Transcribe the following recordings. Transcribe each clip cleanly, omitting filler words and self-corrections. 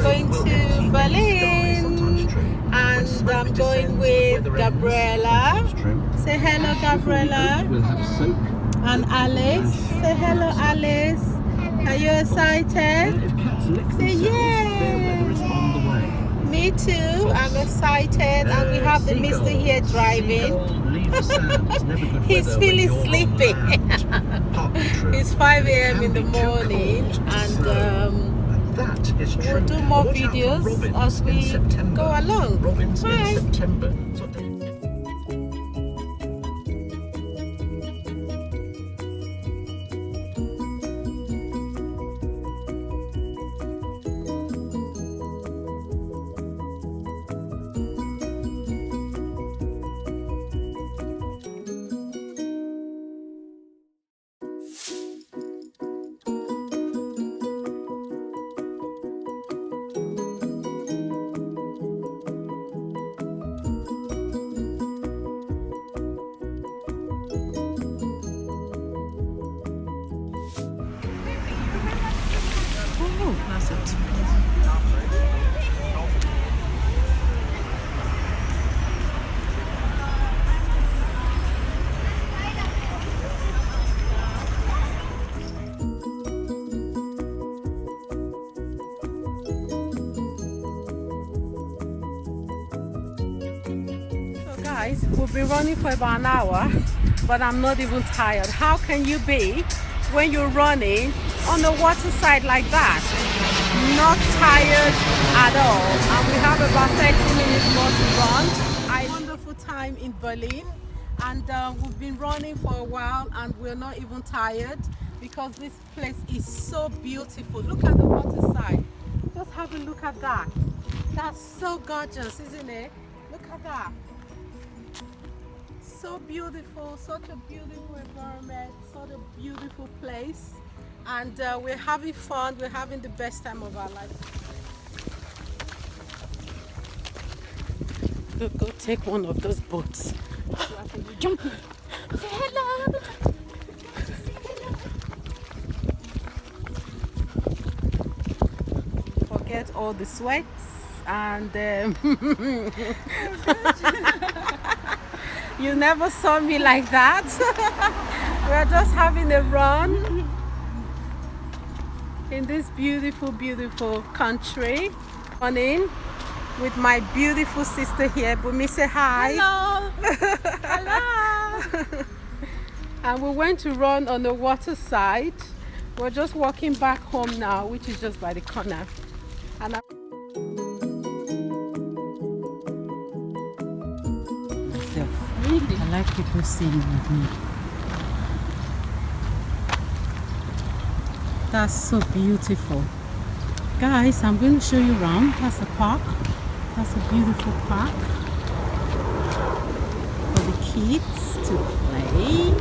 going to Berlin, and I'm going with Gabriella. Say hello, Gabriella. And Alice. Say hello, Alice. Are you excited? Say yeah. Me too. I'm excited, and we have the Mister here driving. He's feeling sleepy. It's 5 a.m. in the morning, and we'll do more videos as we go along. Bye. Guys, we've been running for about an hour, but I'm not even tired. How can you be when you're running on the waterside like that? Not tired at all. And we have about 30 minutes more to run. I had a wonderful time in Berlin, and we've been running for a while, and we're not even tired because this place is so beautiful. Look at the waterside. Just have a look at that. That's so gorgeous, isn't it? Look at that. So beautiful, such a beautiful environment, such a beautiful place, and we're having fun. We're having the best time of our life. Go take one of those boats. Jump in. Say hello. Forget all the sweats and you never saw me like that. We're just having a run in this beautiful, beautiful country. Running with my beautiful sister here. Bumi, say hi. Hello. Hello. And we went to run on the waterside. We're just walking back home now, which is just by the corner. And I like people singing with me. that's so beautiful. Guys, I'm going to show you around. That's a park. That's a beautiful park for the kids to play.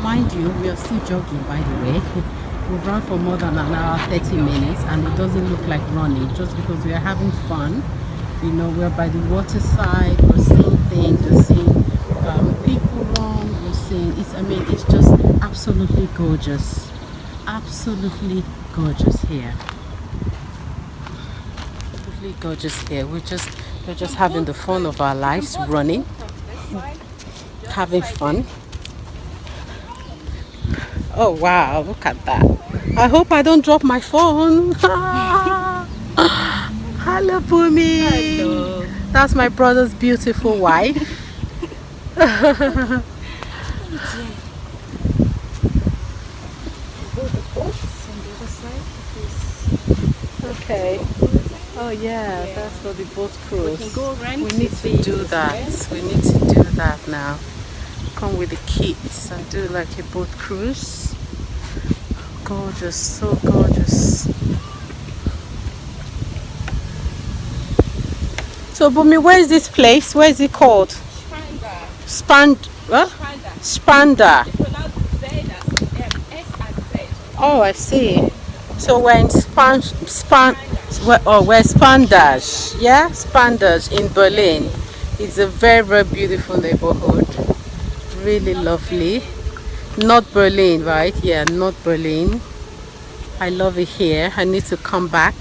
Mind you, we are still jogging, by the way. We've run for more than an hour, 30 minutes, and it doesn't look like running just because we are having fun. You know, we're by the waterside, we're seeing things, we're seeing people run, we're seeing, it's just absolutely gorgeous. Absolutely gorgeous here. Absolutely gorgeous here. We're just having the fun of our lives, running, having fun. Oh wow, look at that. I hope I don't drop my phone. Hello, Bumi. Hello. That's my brother's beautiful wife. Okay. Oh yeah, that's for the boat cruise. We can go around. We need to do that. We need to do that now. Come with the kids and do like a boat cruise. Gorgeous, so gorgeous. So Bumi, where is this place? Where is it called? What? Spanda. Oh, I see. So we're in we're Spandaj. Yeah, Spandaj in Berlin. It's a very, very beautiful neighborhood. Really lovely. Not Berlin, right? Yeah, not Berlin. I love it here. I need to come back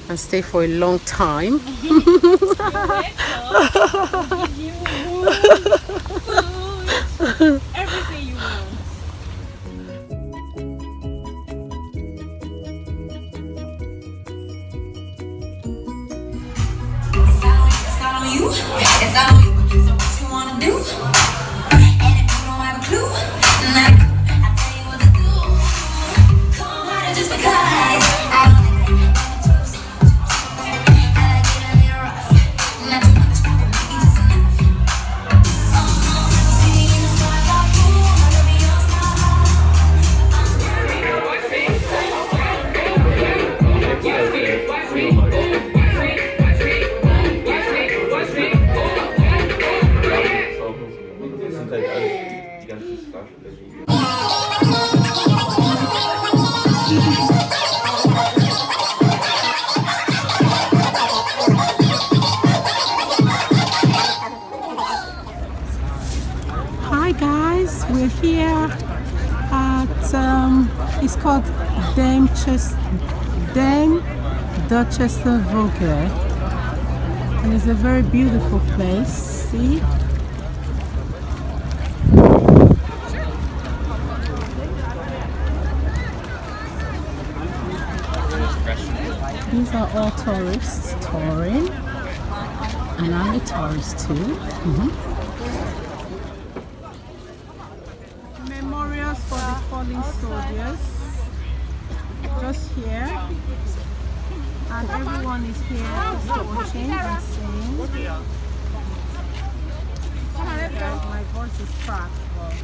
and stay for a long time. You're welcome. We'll give you food, everything you want. It's not on you. It's not on you. So what you wanna do? And if you don't have a clue, then I tell you what to do. Come harder just because I don't like it. I like it a little rough. Not too much, maybe just enough. See me in the spot, like boom, I love me your Hi guys, we're here at it's called Dame Dorchester Vogler, and it's a very beautiful place. See, these are all tourists touring, and I'm a tourist too. Memorials for the fallen soldiers, just here, and everyone is here just watching and seeing. My voice is cracked, but it's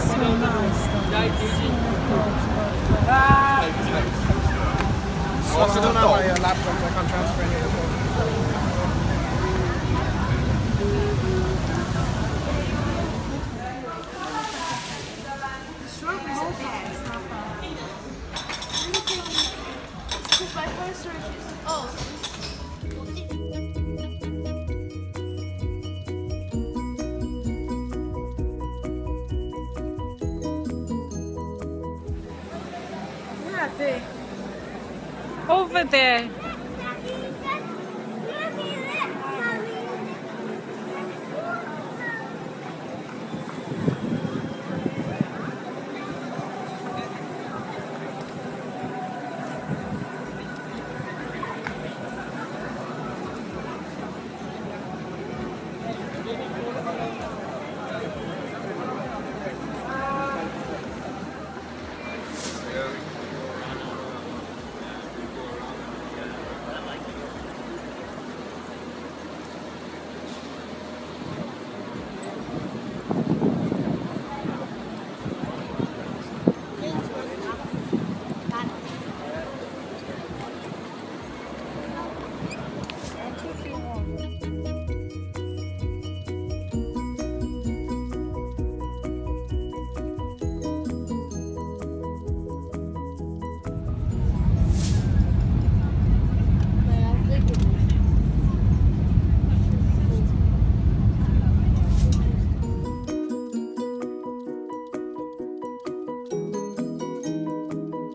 so nice. Also, don't have my laptop, so I can't transfer any of it. my first search is Over there.